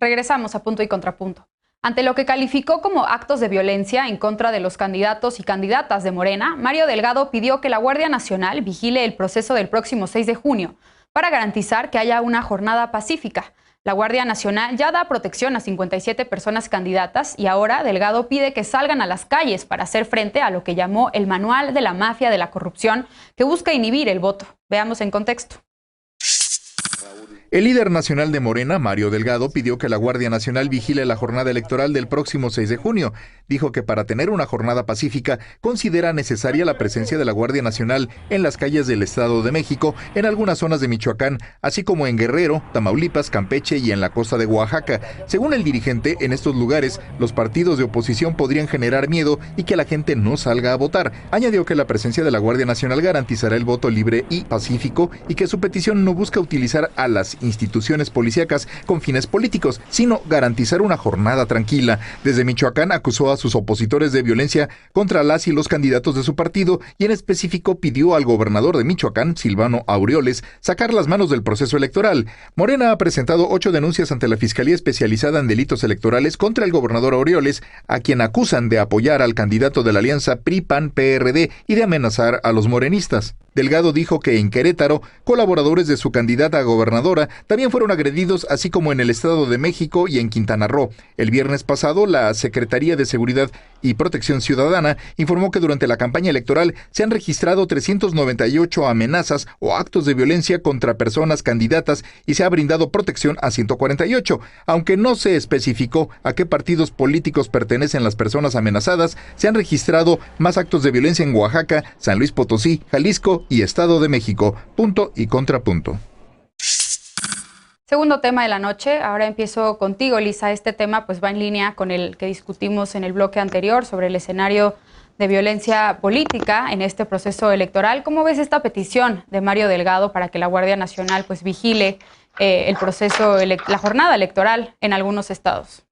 Regresamos a Punto y Contrapunto. Ante lo que calificó como actos de violencia en contra de los candidatos y candidatas de Morena, Mario Delgado pidió que la Guardia Nacional vigile el proceso del próximo 6 de junio para garantizar que haya una jornada pacífica. La Guardia Nacional ya da protección a 57 personas candidatas y ahora Delgado pide que salgan a las calles para hacer frente a lo que llamó el manual de la mafia de la corrupción que busca inhibir el voto. Veamos en contexto. El líder nacional de Morena, Mario Delgado, pidió que la Guardia Nacional vigile la jornada electoral del próximo 6 de junio. Dijo que para tener una jornada pacífica considera necesaria la presencia de la Guardia Nacional en las calles del Estado de México, en algunas zonas de Michoacán, así como en Guerrero, Tamaulipas, Campeche y en la costa de Oaxaca. Según el dirigente, en estos lugares los partidos de oposición podrían generar miedo y que la gente no salga a votar. Añadió que la presencia de la Guardia Nacional garantizará el voto libre y pacífico y que su petición no busca utilizar a las instituciones policíacas con fines políticos, sino garantizar una jornada tranquila. Desde Michoacán acusó a sus opositores de violencia contra las y los candidatos de su partido y en específico pidió al gobernador de Michoacán, Silvano Aureoles, sacar las manos del proceso electoral. Morena ha presentado 8 denuncias ante la Fiscalía Especializada en Delitos Electorales contra el gobernador Aureoles, a quien acusan de apoyar al candidato de la alianza PRI-PAN-PRD y de amenazar a los morenistas. Delgado dijo que en Querétaro, colaboradores de su candidata a gobernadora también fueron agredidos, así como en el Estado de México y en Quintana Roo. El viernes pasado, la Secretaría de Seguridad y Protección Ciudadana informó que durante la campaña electoral se han registrado 398 amenazas o actos de violencia contra personas candidatas y se ha brindado protección a 148. Aunque no se especificó a qué partidos políticos pertenecen las personas amenazadas, se han registrado más actos de violencia en Oaxaca, San Luis Potosí, Jalisco y Estado de México. Punto y contrapunto. Segundo tema de la noche, ahora empiezo contigo, Lisa. Este tema pues va en línea con el que discutimos en el bloque anterior sobre el escenario de violencia política en este proceso electoral. ¿Cómo ves esta petición de Mario Delgado para que la Guardia Nacional pues vigile el proceso, la jornada electoral en algunos estados?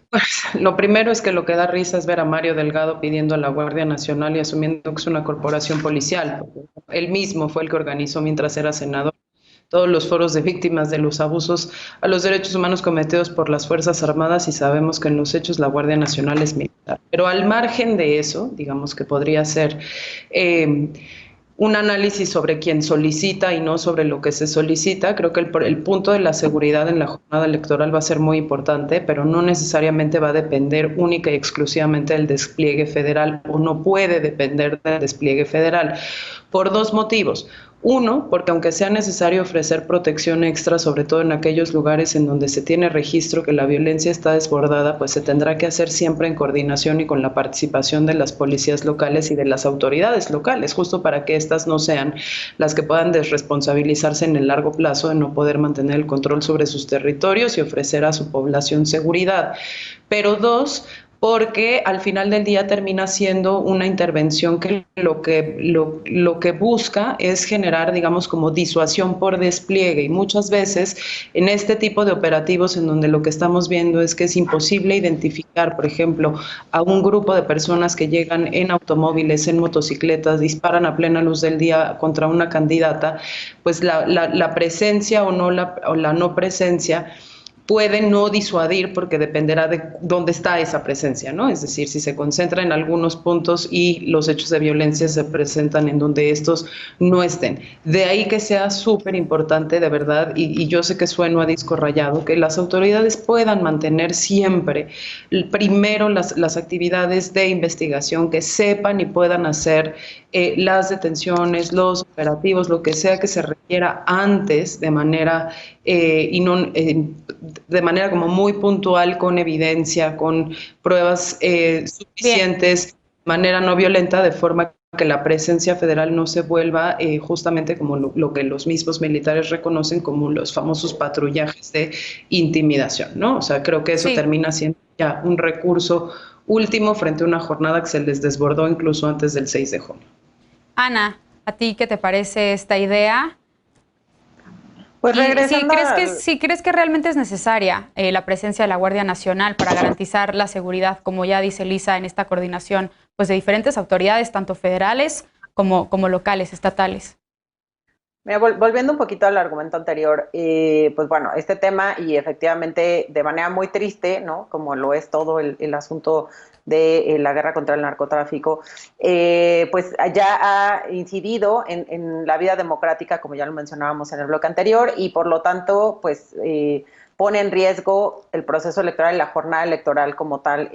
Pues, lo primero es que lo que da risa es ver a Mario Delgado pidiendo a la Guardia Nacional y asumiendo que es una corporación policial. Él mismo fue el que organizó mientras era senador todos los foros de víctimas de los abusos a los derechos humanos cometidos por las Fuerzas Armadas y sabemos que en los hechos la Guardia Nacional es militar. Pero al margen de eso, digamos que podría ser un análisis sobre quién solicita y no sobre lo que se solicita. Creo que el punto de la seguridad en la jornada electoral va a ser muy importante, pero no necesariamente va a depender única y exclusivamente del despliegue federal o no puede depender del despliegue federal por 2 motivos. Uno, porque aunque sea necesario ofrecer protección extra, sobre todo en aquellos lugares en donde se tiene registro que la violencia está desbordada, pues se tendrá que hacer siempre en coordinación y con la participación de las policías locales y de las autoridades locales, justo para que estas no sean las que puedan desresponsabilizarse en el largo plazo de no poder mantener el control sobre sus territorios y ofrecer a su población seguridad. Pero 2, porque al final del día termina siendo una intervención que lo que busca es generar, digamos, como disuasión por despliegue. Y muchas veces en este tipo de operativos en donde lo que estamos viendo es que es imposible identificar, por ejemplo, a un grupo de personas que llegan en automóviles, en motocicletas, disparan a plena luz del día contra una candidata, pues la presencia o la no presencia puede no disuadir porque dependerá de dónde está esa presencia, ¿no? Es decir, si se concentra en algunos puntos y los hechos de violencia se presentan en donde estos no estén. De ahí que sea súper importante, de verdad, y yo sé que sueno a disco rayado, que las autoridades puedan mantener siempre primero las actividades de investigación, que sepan y puedan hacer las detenciones, los operativos, lo que sea que se requiera antes de manera de manera como muy puntual, con evidencia, con pruebas suficientes, de manera no violenta, de forma que la presencia federal no se vuelva justamente como lo que los mismos militares reconocen como los famosos patrullajes de intimidación, ¿no? O sea, creo que eso termina siendo ya un recurso último frente a una jornada que se les desbordó incluso antes del 6 de junio. Ana, ¿a ti qué te parece esta idea? Pues regresando si crees que realmente es necesaria la presencia de la Guardia Nacional para garantizar la seguridad, como ya dice Lisa, en esta coordinación pues de diferentes autoridades, tanto federales como locales, estatales. Mira, volviendo un poquito al argumento anterior, pues bueno, este tema y efectivamente de manera muy triste, ¿no? Como lo es todo el asunto de la guerra contra el narcotráfico, pues ya ha incidido en la vida democrática, como ya lo mencionábamos en el bloque anterior, y por lo tanto, pues pone en riesgo el proceso electoral y la jornada electoral como tal,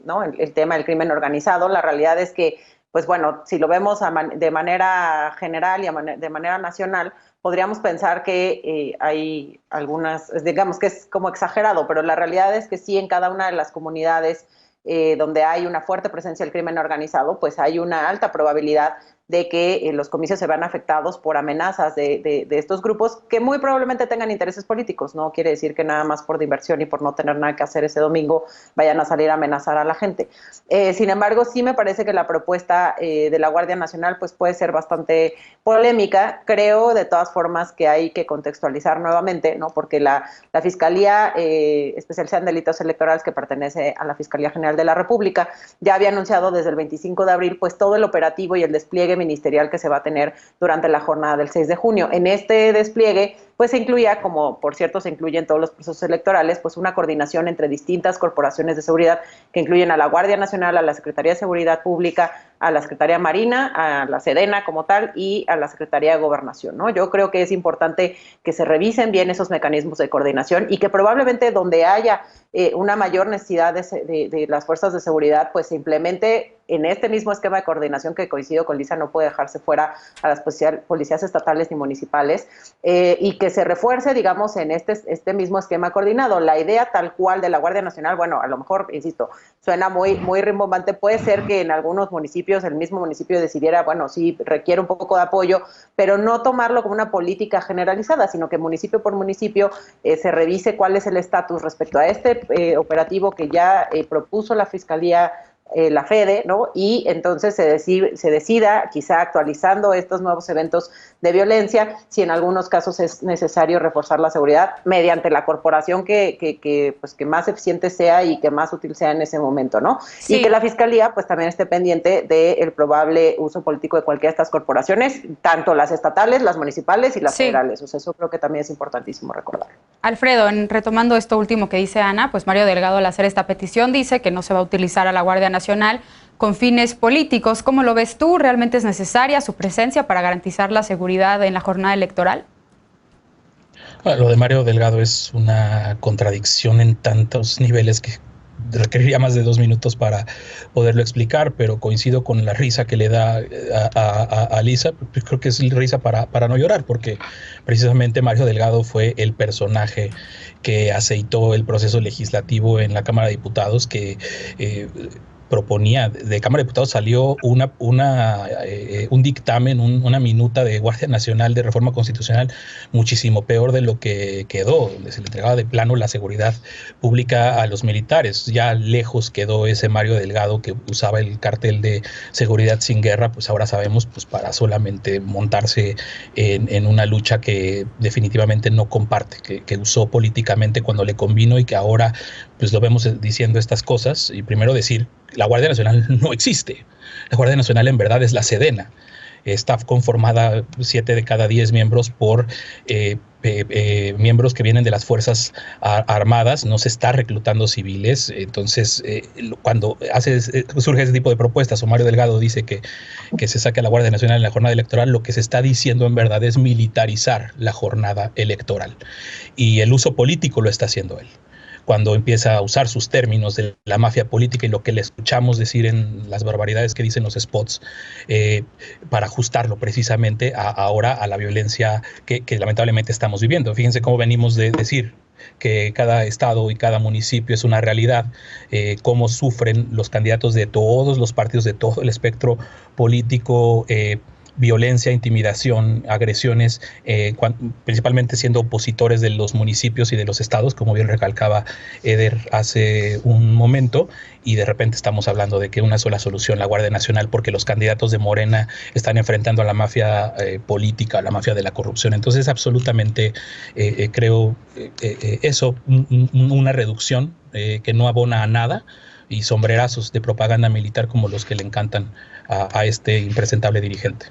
¿no? El tema del crimen organizado. La realidad es que pues bueno, si lo vemos de manera general y de manera nacional, podríamos pensar que hay algunas, digamos que es como exagerado, pero la realidad es que sí en cada una de las comunidades donde hay una fuerte presencia del crimen organizado, pues hay una alta probabilidad de que los comicios se vean afectados por amenazas de estos grupos que muy probablemente tengan intereses políticos. No quiere decir que nada más por diversión y por no tener nada que hacer ese domingo vayan a salir a amenazar a la gente. Sin embargo, sí me parece que la propuesta de la Guardia Nacional pues puede ser bastante polémica. Creo de todas formas que hay que contextualizar nuevamente, ¿no? Porque la Fiscalía Especializada en Delitos Electorales, que pertenece a la Fiscalía General de la República, ya había anunciado desde el 25 de abril pues todo el operativo y el despliegue ministerial que se va a tener durante la jornada del 6 de junio. En este despliegue pues se incluía, como por cierto se incluye en todos los procesos electorales, pues una coordinación entre distintas corporaciones de seguridad que incluyen a la Guardia Nacional, a la Secretaría de Seguridad Pública, a la Secretaría Marina, a la Sedena como tal y a la Secretaría de Gobernación, ¿no? Yo creo que es importante que se revisen bien esos mecanismos de coordinación y que probablemente donde haya una mayor necesidad de las fuerzas de seguridad, pues se implemente en este mismo esquema de coordinación que coincido con Lisa, no puede dejarse fuera a las policías estatales ni municipales, y que se refuerce, digamos, en este mismo esquema coordinado. La idea tal cual de la Guardia Nacional, bueno, a lo mejor, insisto, suena muy rimbombante, puede ser que en algunos municipios, el mismo municipio decidiera, bueno, sí, requiere un poco de apoyo, pero no tomarlo como una política generalizada, sino que municipio por municipio se revise cuál es el estatus respecto a este operativo que ya propuso la Fiscalía, la FEDE, ¿no? Y entonces se decida, quizá actualizando estos nuevos eventos de violencia, si en algunos casos es necesario reforzar la seguridad mediante la corporación que más eficiente sea y que más útil sea en ese momento, ¿no? Sí. Y que la Fiscalía pues también esté pendiente del probable uso político de cualquiera de estas corporaciones, tanto las estatales, las municipales y las federales. O sea, eso creo que también es importantísimo recordar. Alfredo, retomando esto último que dice Ana, pues Mario Delgado al hacer esta petición dice que no se va a utilizar a la Guardia Nacional con fines políticos. ¿Cómo lo ves tú? ¿Realmente es necesaria su presencia para garantizar la seguridad en la jornada electoral? Bueno, lo de Mario Delgado es una contradicción en tantos niveles que requeriría más de 2 minutos para poderlo explicar, pero coincido con la risa que le da a Lisa. Creo que es risa para no llorar, porque precisamente Mario Delgado fue el personaje que aceitó el proceso legislativo en la Cámara de Diputados, que proponía, de Cámara de Diputados salió un dictamen, una minuta de Guardia Nacional de reforma constitucional muchísimo peor de lo que quedó, donde se le entregaba de plano la seguridad pública a los militares. Ya lejos quedó ese Mario Delgado que usaba el cartel de seguridad sin guerra, pues ahora sabemos, pues para solamente montarse en una lucha que definitivamente no comparte, que usó políticamente cuando le convino y que ahora pues lo vemos diciendo estas cosas. Y primero decir, la Guardia Nacional no existe. La Guardia Nacional en verdad es la Sedena. Está conformada 7 de cada 10 miembros por miembros que vienen de las Fuerzas Armadas. No se está reclutando civiles. Entonces, cuando surge ese tipo de propuestas, o Mario Delgado dice que se saque a la Guardia Nacional en la jornada electoral, lo que se está diciendo en verdad es militarizar la jornada electoral. Y el uso político lo está haciendo él, cuando empieza a usar sus términos de la mafia política y lo que le escuchamos decir en las barbaridades que dicen los spots, para ajustarlo precisamente ahora a la violencia que lamentablemente estamos viviendo. Fíjense cómo venimos de decir que cada estado y cada municipio es una realidad, cómo sufren los candidatos de todos los partidos, de todo el espectro político, violencia, intimidación, agresiones, principalmente siendo opositores de los municipios y de los estados, como bien recalcaba Eder hace un momento, y de repente estamos hablando de que una sola solución, la Guardia Nacional, porque los candidatos de Morena están enfrentando a la mafia política, a la mafia de la corrupción. Entonces, absolutamente creo eso, una reducción que no abona a nada, y sombrerazos de propaganda militar como los que le encantan a este impresentable dirigente.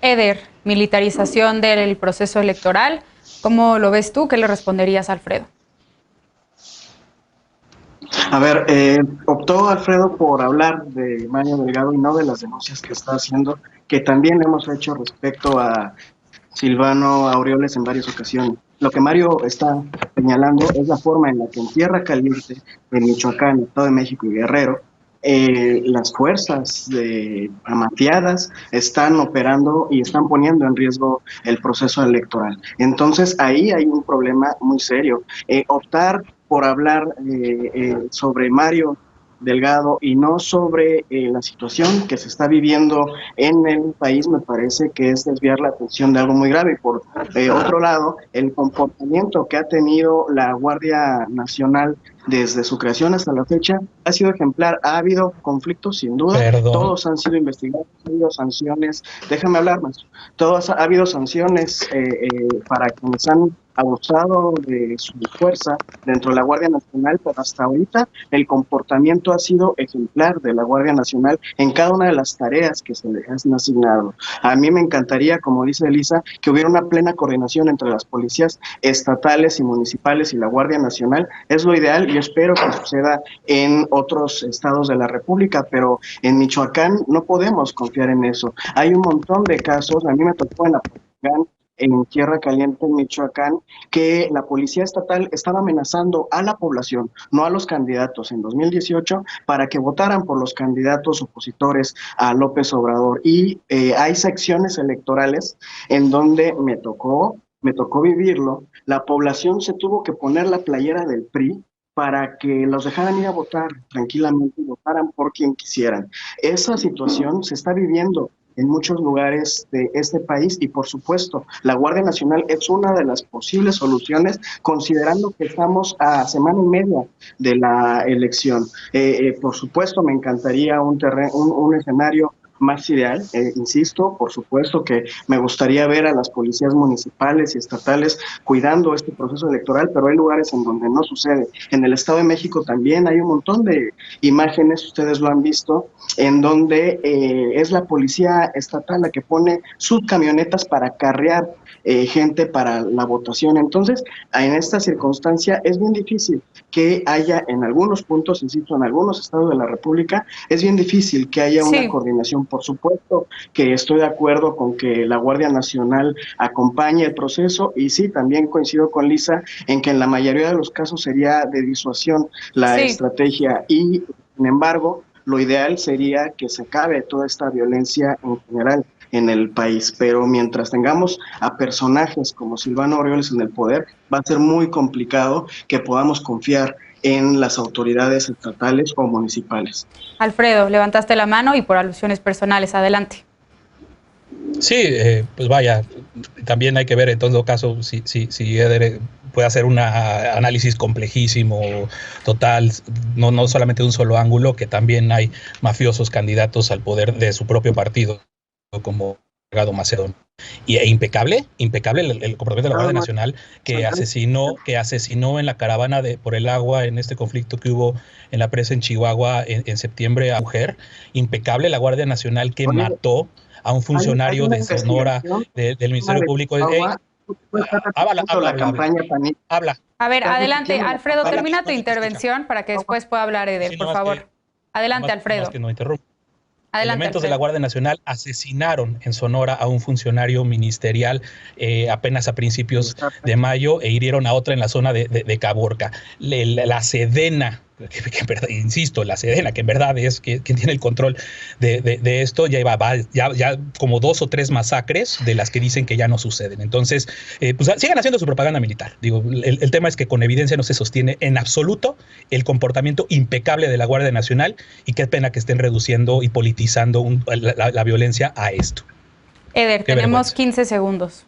Eder, militarización del proceso electoral. ¿Cómo lo ves tú? ¿Qué le responderías a Alfredo? A ver, optó Alfredo por hablar de Mario Delgado y no de las denuncias que está haciendo, que también hemos hecho respecto a Silvano Aureoles en varias ocasiones. Lo que Mario está señalando es la forma en la que en Tierra Caliente, en Michoacán, Estado de México y Guerrero, las fuerzas amafiadas están operando y están poniendo en riesgo el proceso electoral. Entonces ahí hay un problema muy serio. Optar por hablar sobre Mario Delgado y no sobre la situación que se está viviendo en el país, me parece que es desviar la atención de algo muy grave. Y por otro lado, el comportamiento que ha tenido la Guardia Nacional desde su creación hasta la fecha ha sido ejemplar. Ha habido conflictos, sin duda. Perdón. Todos han sido investigados, ha habido sanciones. Déjame hablar, maestro. Ha habido sanciones para quienes han abusado de su fuerza dentro de la Guardia Nacional, pero hasta ahorita el comportamiento ha sido ejemplar de la Guardia Nacional en cada una de las tareas que se les han asignado. A mí me encantaría, como dice Elisa, que hubiera una plena coordinación entre las policías estatales y municipales y la Guardia Nacional. Es lo ideal y espero que suceda en otros estados de la República, pero en Michoacán no podemos confiar en eso. Hay un montón de casos, a mí me tocó en Tierra Caliente, en Michoacán, que la policía estatal estaba amenazando a la población, no a los candidatos, en 2018, para que votaran por los candidatos opositores a López Obrador. Y hay secciones electorales en donde me tocó vivirlo. La población se tuvo que poner la playera del PRI para que los dejaran ir a votar tranquilamente y votaran por quien quisieran. Esa situación se está viviendo en muchos lugares de este país y por supuesto la Guardia Nacional es una de las posibles soluciones considerando que estamos a semana y media de la elección. Por supuesto me encantaría un escenario más ideal, insisto, por supuesto que me gustaría ver a las policías municipales y estatales cuidando este proceso electoral, pero hay lugares en donde no sucede. En el Estado de México también hay un montón de imágenes, ustedes lo han visto, en donde es la policía estatal la que pone sus camionetas para acarrear gente para la votación. Entonces, en esta circunstancia es bien difícil que haya en algunos puntos, insisto, en algunos estados de la República, es bien difícil que haya una coordinación. Por supuesto que estoy de acuerdo con que la Guardia Nacional acompañe el proceso y sí, también coincido con Lisa en que en la mayoría de los casos sería de disuasión la estrategia y, sin embargo, lo ideal sería que se acabe toda esta violencia en general en el país, pero mientras tengamos a personajes como Silvano Aureoles en el poder, va a ser muy complicado que podamos confiar en las autoridades estatales o municipales. Alfredo, levantaste la mano y por alusiones personales, adelante. Sí, pues vaya, también hay que ver en todo caso si Eder puede hacer un análisis complejísimo, total, no solamente de un solo ángulo, que también hay mafiosos candidatos al poder de su propio partido, como Delgado Macedonio. Y impecable el comportamiento de la Guardia Nacional que asesinó en la caravana por el agua en este conflicto que hubo en la presa en Chihuahua en septiembre a mujer. Impecable la Guardia Nacional que mató a un funcionario de Sonora del Ministerio Público. Habla. A ver, adelante, Alfredo, termina tu intervención para que después pueda hablar Eder, por favor. Adelante, Alfredo. Que no interrumpa. Adelante, Elementos de la Guardia Nacional asesinaron en Sonora a un funcionario ministerial apenas a principios de mayo e hirieron a otra en la zona de Caborca. La Sedena, insisto, la Sedena, que en verdad es quien tiene el control de esto, ya como 2 o 3 masacres de las que dicen que ya no suceden. Entonces, pues sigan haciendo su propaganda militar. Digo, el tema es que con evidencia no se sostiene en absoluto el comportamiento impecable de la Guardia Nacional y qué pena que estén reduciendo y politizando la violencia a esto. Eder, tenemos 15 segundos.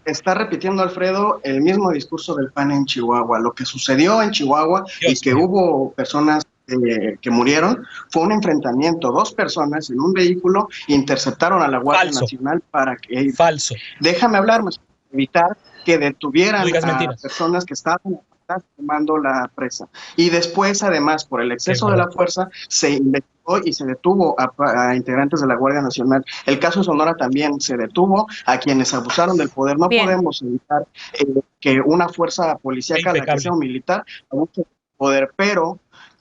Está repitiendo Alfredo el mismo discurso del PAN en Chihuahua. Lo que sucedió en Chihuahua y que hubo personas que murieron fue un enfrentamiento. 2 personas en un vehículo interceptaron a la Guardia Nacional para que... Falso. Déjame hablar, evitar que detuvieran a personas que estaban tomando la presa. Y después, además, por el exceso de la fuerza, se investigó y se detuvo a integrantes de la Guardia Nacional. El caso de Sonora también se detuvo a quienes abusaron del poder. No podemos evitar que una fuerza policíaca, la que sea militar, abuse del poder, pero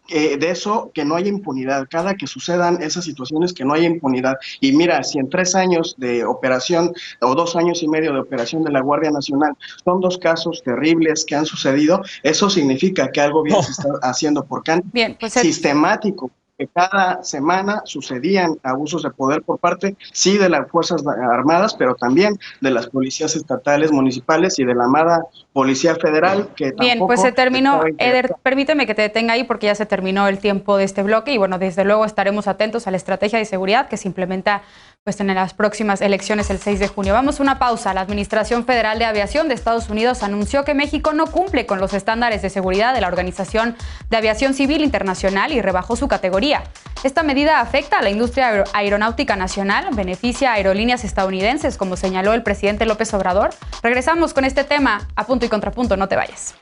de eso que no haya impunidad, cada que sucedan esas situaciones que no haya impunidad. Y mira, si en 3 años de operación o 2 años y medio de operación de la Guardia Nacional son 2 casos terribles que han sucedido, eso significa que algo bien se está haciendo porque sistemático. Que cada semana sucedían abusos de poder por parte, sí, de las Fuerzas Armadas, pero también de las policías estatales, municipales y de la amada Policía Federal, que Bien, pues se terminó. Eder, permíteme que te detenga ahí porque ya se terminó el tiempo de este bloque y bueno, desde luego estaremos atentos a la estrategia de seguridad que se implementa pues en las próximas elecciones el 6 de junio. Vamos a una pausa. La Administración Federal de Aviación de Estados Unidos anunció que México no cumple con los estándares de seguridad de la Organización de Aviación Civil Internacional y rebajó su categoría. Esta medida afecta a la industria aeronáutica nacional, beneficia a aerolíneas estadounidenses, como señaló el presidente López Obrador. Regresamos con este tema a Punto y Contrapunto, no te vayas.